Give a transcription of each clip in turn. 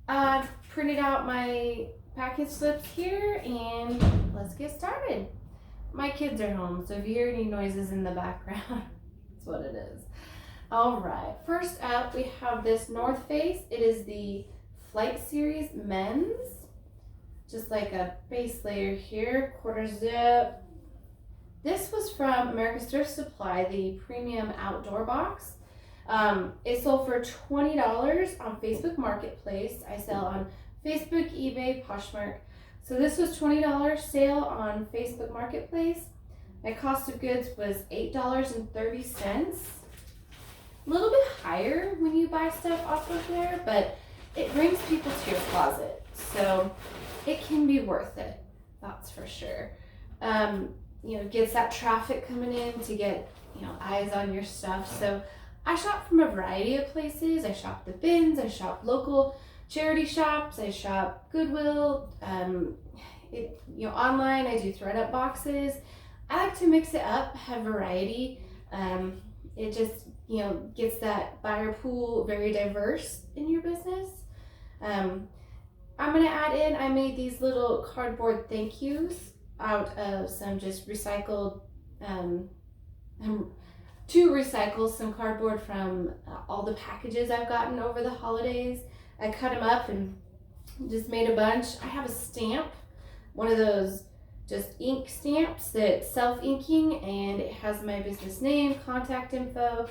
I've printed out my package slips here and let's get started. My kids are home, so if you hear any noises in the background, that's what it is. All right, first up we have this North Face. It is the Flight Series Men's. Just like a base layer here, quarter zip. This was from America's Thrift Supply, the premium outdoor box. It sold for $20 on Facebook Marketplace. I sell on Facebook, eBay, Poshmark. So this was $20 sale on Facebook Marketplace. My cost of goods was $8.30. A little bit higher when you buy stuff off of there, but it brings people to your closet. So it can be worth it, that's for sure. Gets that traffic coming in to get, eyes on your stuff. So I shop from a variety of places. I shop the bins, I shop local charity shops, I shop Goodwill, online I do thread-up boxes. I like to mix it up, have variety. It just, gets that buyer pool very diverse in your business. I'm gonna add in, I made these little cardboard thank yous out of some just recycled, to recycle some cardboard from all the packages I've gotten over the holidays. I cut them up and just made a bunch. I have a stamp, one of those just ink stamps that's self-inking, and it has my business name, contact info,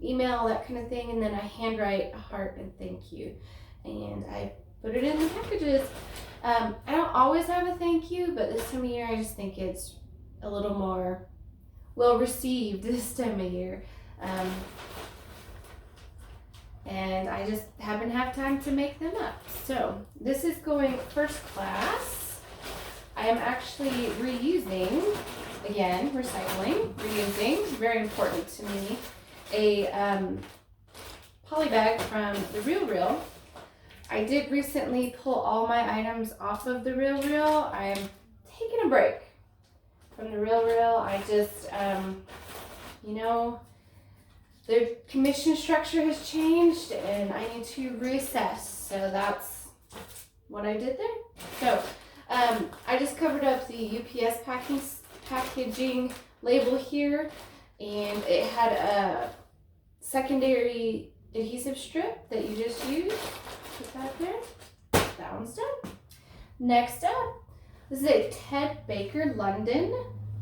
email, that kind of thing, and then I handwrite a heart and thank you, and I put it in the packages. I don't always have a thank you, but this time of year I just think it's a little more well received this time of year. And I just happen to have time to make them up. So this is going first class. I am actually reusing, again, reusing, very important to me, a poly bag from the Real. I did recently pull all my items off of the Real. I am taking a break from the Real. I just, the commission structure has changed and I need to reassess. So that's what I did there. So I just covered up the UPS packaging label here, and it had a secondary adhesive strip that you just use. Put that there. That one's done. Next up, this is a Ted Baker London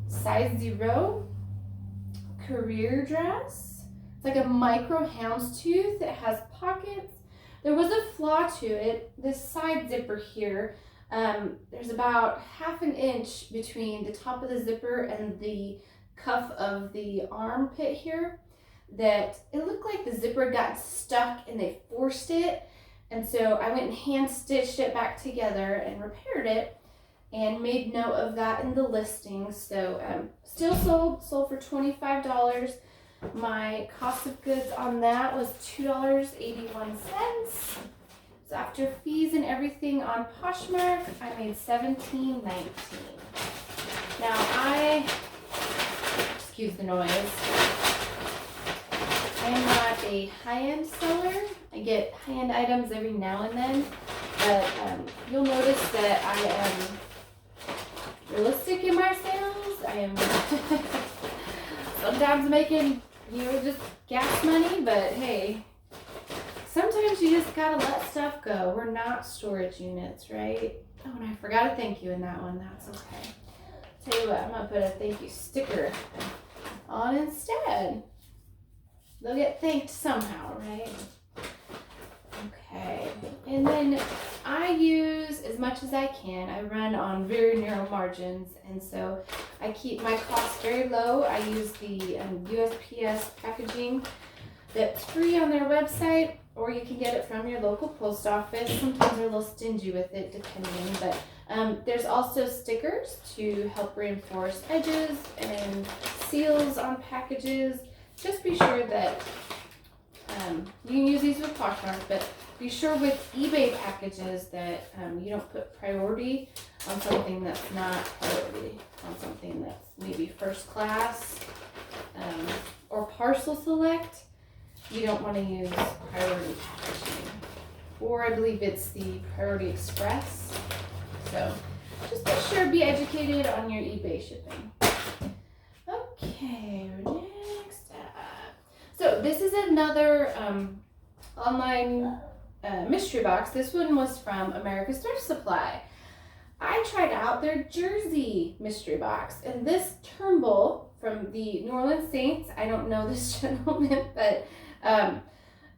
size 0 career dress. It's like a micro houndstooth. It has pockets. There was a flaw to it. This side zipper here, there's about ½ inch between the top of the zipper and the cuff of the armpit here, that it looked like the zipper got stuck and they forced it. And so I went and hand stitched it back together and repaired it and made note of that in the listing. So still sold for $25. My cost of goods on that was $2.81. So after fees and everything on Poshmark, I made $17.19. Now excuse the noise, I am not a high-end seller. I get high-end items every now and then, but you'll notice that I am realistic in my sales. I am sometimes making, just gas money, but hey, sometimes you just gotta let stuff go. We're not storage units, right? Oh, and I forgot a thank you in that one. That's okay. Tell you what, I'm gonna put a thank you sticker on instead. They'll get thanked somehow, right? Okay, and then I use as much as I can. I run on very narrow margins, and so I keep my costs very low. I use the USPS packaging that's free on their website, or you can get it from your local post office. Sometimes they're a little stingy with it, depending, but there's also stickers to help reinforce edges and seals on packages. Just be sure that you can use these with Poshmark, but be sure with eBay packages that you don't put priority on something that's not priority, on something that's maybe first class or parcel select. You don't want to use priority packaging. or I believe it's the Priority Express. So just make sure be educated on your eBay shipping. Okay, next up. So this is another online mystery box. This one was from America's Thrift Supply. I tried out their Jersey mystery box, and this Turnbull from the New Orleans Saints, I don't know this gentleman, but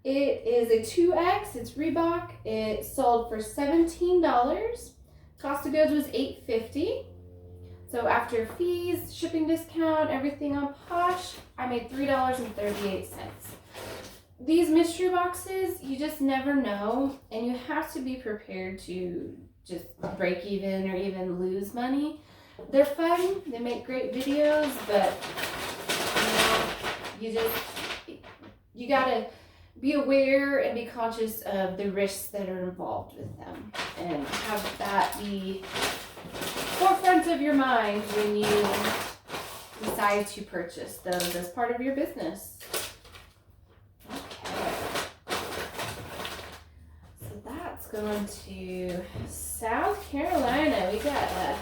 it is a 2X, it's Reebok. It sold for $17. Cost of goods was $8.50. So after fees, shipping discount, everything on Posh, I made $3.38. These mystery boxes, you just never know, and you have to be prepared to just break even or even lose money. They're fun, they make great videos, but you gotta be aware and be conscious of the risks that are involved with them, and have that be forefront of your mind when you decide to purchase those as part of your business. Going to South Carolina. We got a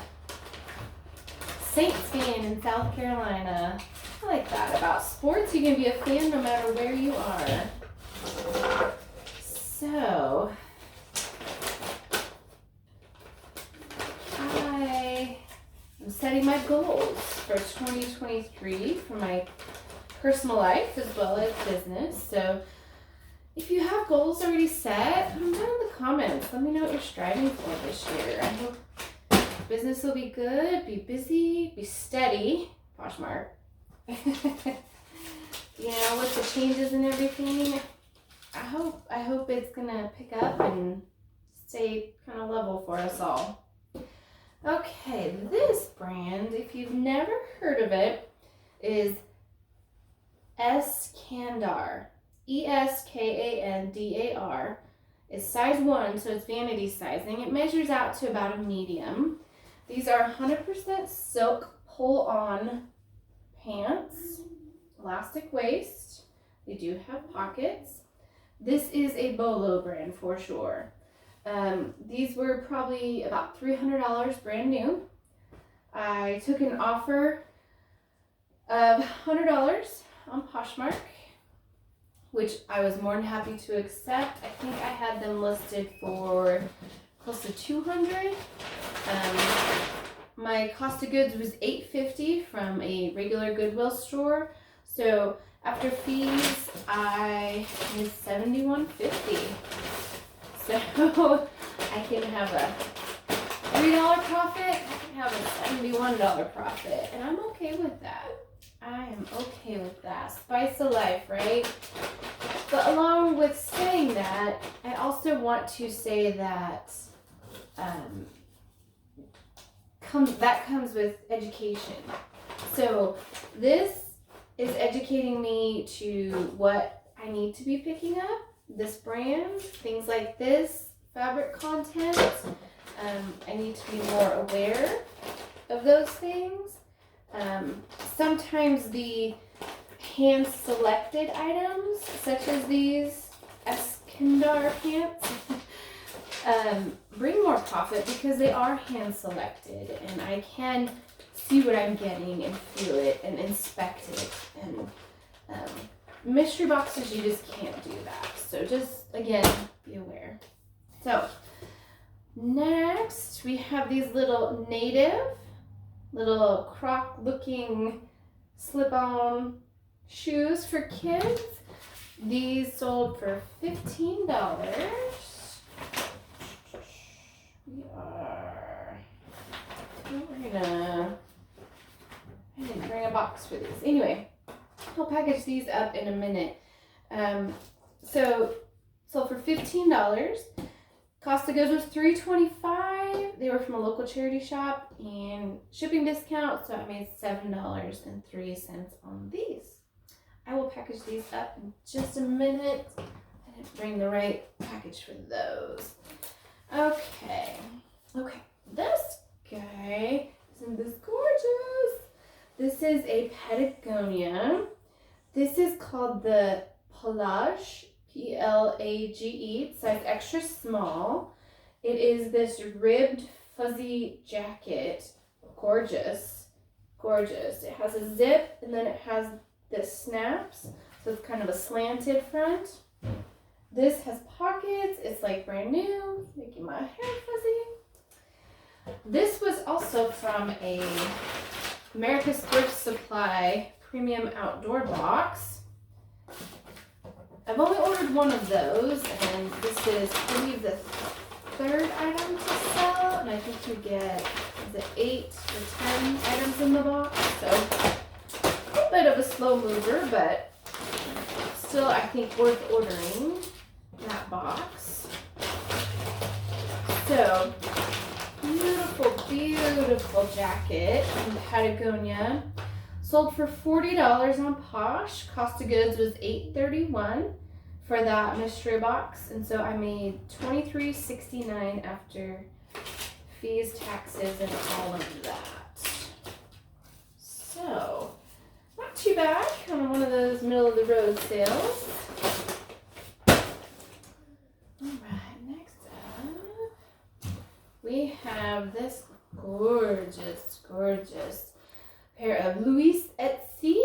Saints fan in South Carolina. I like that about sports. You can be a fan no matter where you are. So I am setting my goals for 2023 for my personal life as well as business. So if you have goals already set, put them down in the comments. Let me know what you're striving for this year. I hope business will be good, be busy, be steady. Poshmark. You know, with the changes and everything, I hope it's gonna pick up and stay kind of level for us all. Okay, this brand, if you've never heard of it, is Eskandar. Eskandar. It's size 1, so it's vanity sizing. It measures out to about a medium. These are 100% silk pull-on pants, elastic waist. They do have pockets. This is a Bolo brand for sure. These were probably about $300 brand new. I took an offer of $100 on Poshmark, which I was more than happy to accept. I think I had them listed for close to $200. My cost of goods was $8.50 from a regular Goodwill store. So after fees, I made $71.50. So I can have a $3 profit. I can have a $71 profit, and I'm okay with that. I am okay with that. Spice of life, right? But along with saying that, I also want to say that that comes with education. So this is educating me to what I need to be picking up, this brand, things like this, fabric content. I need to be more aware of those things. Sometimes the hand-selected items, such as these Eskandar pants, bring more profit because they are hand-selected, and I can see what I'm getting and feel it and inspect it. And mystery boxes, you just can't do that. So just, again, be aware. So next, we have these little little croc looking slip-on shoes for kids. These sold for $15. I didn't bring a box for these. Anyway, I'll package these up in a minute. So sold for $15. Cost of goods was $3.25. They were from a local charity shop, and shipping discount, so I made $7.03 on these. I will package these up in just a minute. I didn't bring the right package for those. Okay, this guy, isn't this gorgeous? This is a Patagonia. This is called the Pelage, Plage, size extra small. It is this ribbed fuzzy jacket. Gorgeous. Gorgeous. It has a zip and then it has this snaps. So it's kind of a slanted front. This has pockets. It's like brand new, making my hair fuzzy. This was also from a America's Thrift Supply premium outdoor box. I've only ordered one of those, and this is, I believe, the third item to sell, and I think you get, is it 8 or 10 items in the box, so a bit of a slow mover, but still I think worth ordering that box. So, beautiful, beautiful jacket in Patagonia. Sold for $40 on Posh. Cost of goods was $8.31 for that mystery box, and so I made $23.69 after fees, taxes, and all of that. So, not too bad. Kind of one of those middle of the road sales. Alright, next up, we have this gorgeous, gorgeous pair of Louis Etsy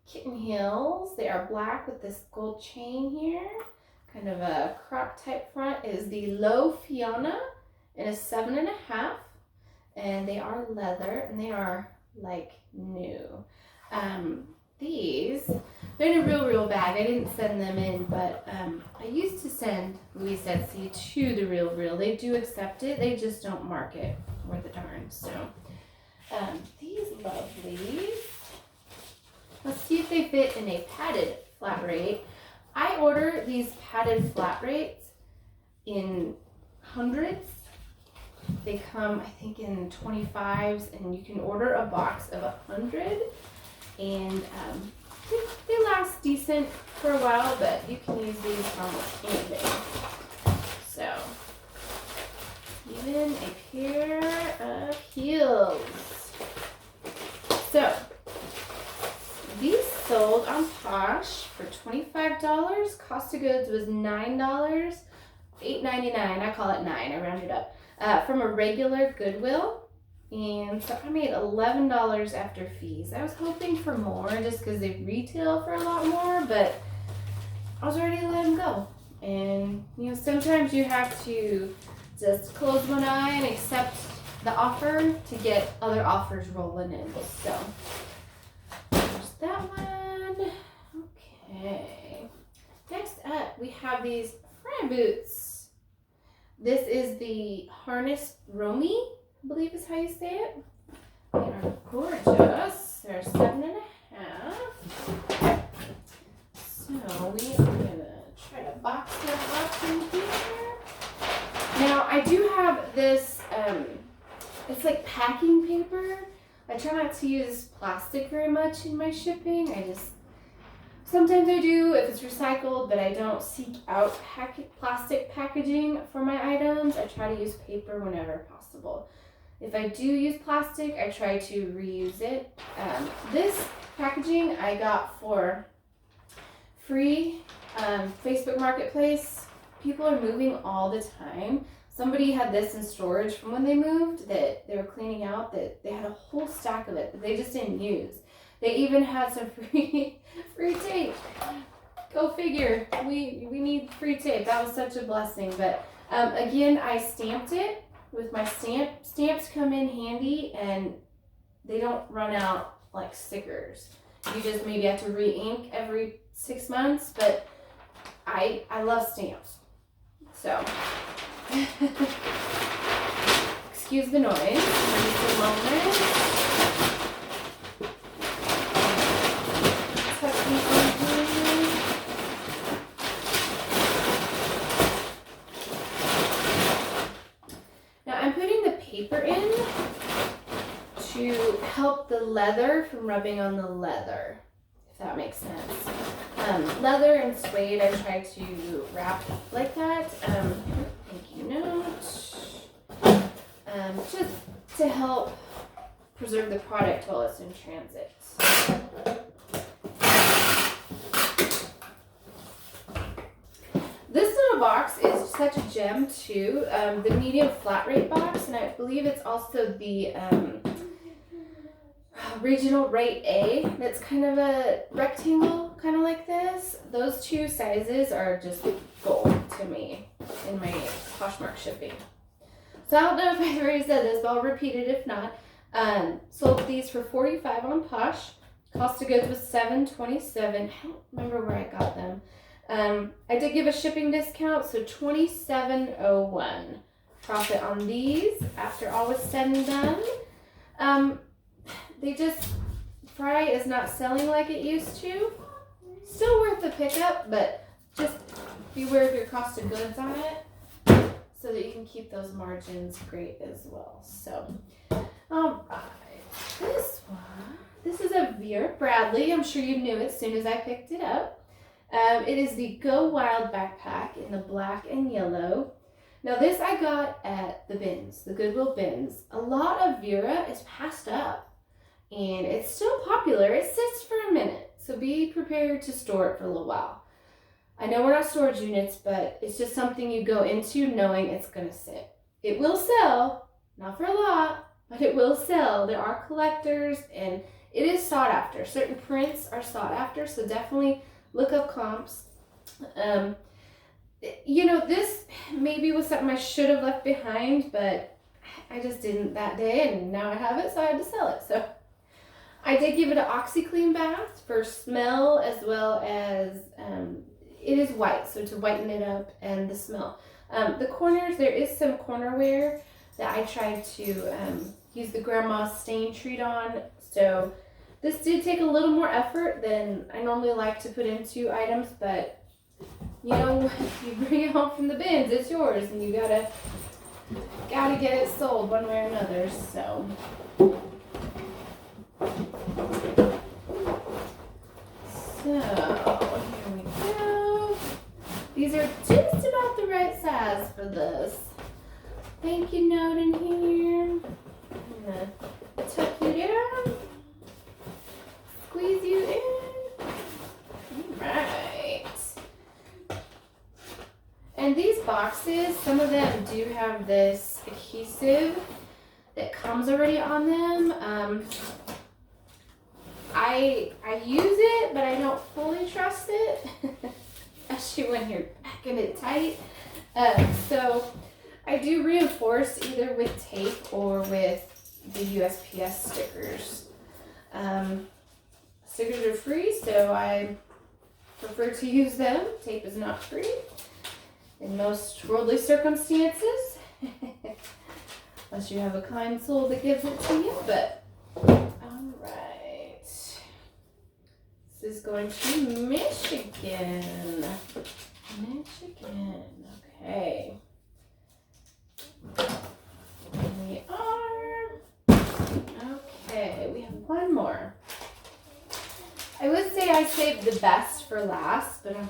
kitten heels. They are black with this gold chain here. Kind of a croc type front. It is the Low Fiona in a 7.5. And they are leather and they are like new. These, they're in a real bag. I didn't send them in, but I used to send Louis Etsy to the Real. They do accept it. They just don't mark it worth a darn. So these lovelies. Let's see if they fit in a padded flat rate. I order these padded flat rates in hundreds. They come, I think, in 25s, and you can order a box of 100. And they last decent for a while, but you can use these for almost anything. So, even a pair of heels. So, these sold on Posh for $25. Cost of goods was $9, $8.99. I call it $9. I rounded up. From a regular Goodwill. And so I made $11 after fees. I was hoping for more just because they retail for a lot more, but I was ready to let them go. And, you know, sometimes you have to just close one eye and accept the offer to get other offers rolling in. So, there's that one. Okay. Next up, we have these Fran boots. This is the Harness Romy, I believe is how you say it. They are gorgeous. They're 7.5. So we are gonna try to box them up in here. Now I do have this, it's like packing paper. I try not to use plastic very much in my shipping. Sometimes I do if it's recycled, but I don't seek out plastic packaging for my items. I try to use paper whenever possible. If I do use plastic, I try to reuse it. This packaging I got for free Facebook Marketplace. People are moving all the time. Somebody had this in storage from when they moved that they were cleaning out, that they had a whole stack of it that they just didn't use. They even had some free tape. Go figure. We need free tape. That was such a blessing. But again, I stamped it with my stamp. Stamps come in handy and they don't run out like stickers. You just maybe have to re-ink every 6 months, but I love stamps. So excuse the noise. Just a moment. Paper in to help the leather from rubbing on the leather, if that makes sense. Leather and suede, I try to wrap like that. Thank you note. Just to help preserve the product while it's in transit. original box is such a gem too. The medium flat rate box, and I believe it's also the regional rate A. That's kind of a rectangle, kind of like this. Those two sizes are just gold to me in my Poshmark shipping. So I don't know if I've already said this, but I'll repeat it if not. Sold these for $45 on Posh. Cost of goods was $7.27. I don't remember where I got them. I did give a shipping discount, so $27.01 profit on these after all was said and done. Fry is not selling like it used to. Still worth the pickup, but just beware of your cost of goods on it so that you can keep those margins great as well. So, all right, this is a Vera Bradley. I'm sure you knew it as soon as I picked it up. It is the Go Wild backpack in the black and yellow. Now this I got at the bins, the Goodwill bins. A lot of Vera is passed up and it's still popular. It sits for a minute, so be prepared to store it for a little while. I know we're not storage units, but it's just something you go into knowing it's gonna sit. It will sell, not for a lot, but it will sell. There are collectors and it is sought after. Certain prints are sought after, so definitely look up comps. You know, this maybe was something I should have left behind, but I just didn't that day, and now I have it, so I had to sell it. So I did give it an OxyClean bath for smell, as well as it is white, so to whiten it up and the smell. The corners, there is some corner wear that I tried to use the grandma stain treat on. So this did take a little more effort than I normally like to put into items, but you know, you bring it home from the bins, it's yours, and you gotta get it sold one way or another. So here we go. These are just about the right size for this. Thank you note in here. I'm gonna tuck you down, squeeze you in. All right. And these boxes, some of them do have this adhesive that comes already on them. I use it, but I don't fully trust it, especially when you're packing it tight. So I do reinforce either with tape or with the USPS stickers. Stickers are free, so I prefer to use them. Tape is not free in most worldly circumstances, unless you have a kind soul that gives it to you. But all right, this is going to Michigan. Okay. Here we are. Okay, we have one more. I would say I saved the best for last, but I'm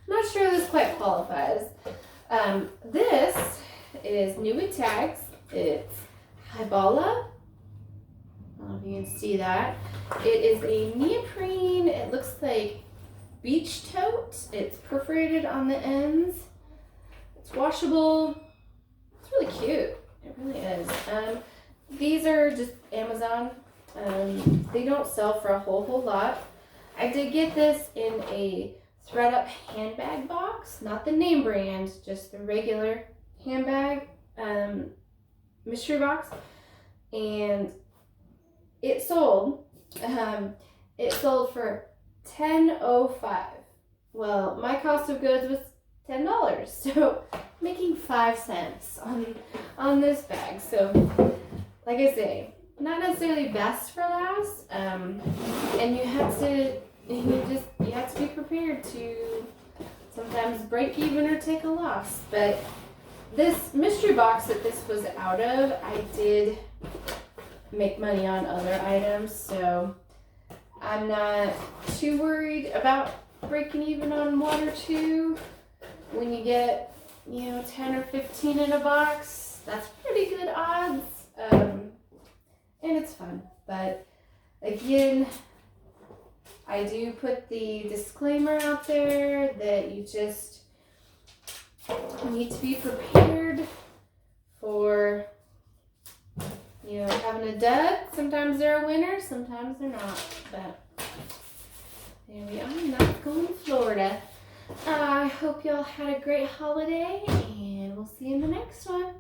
not sure this quite qualifies. This is new with tags. It's Hibala. I don't know if you can see that. It is a neoprene. It looks like beach tote. It's perforated on the ends. It's washable. It's really cute. It really is. These are just Amazon. They don't sell for a whole lot. I did get this in a thread up handbag box, not the name brand, just the regular handbag mystery box, and it sold for $10.05. Well, my cost of goods was $10, so making 5 cents on this bag. So like I say, not necessarily best for last, and you have to be prepared to sometimes break even or take a loss. But this mystery box that this was out of, I did make money on other items, so I'm not too worried about breaking even on one or two. When you get, 10 or 15 in a box, that's pretty good odds, and it's fun. But again, I do put the disclaimer out there that you just You need to be prepared for, you know, having a dud. Sometimes they're a winner, sometimes they're not. But there we are. Not going to Florida. I hope y'all had a great holiday, and we'll see you in the next one.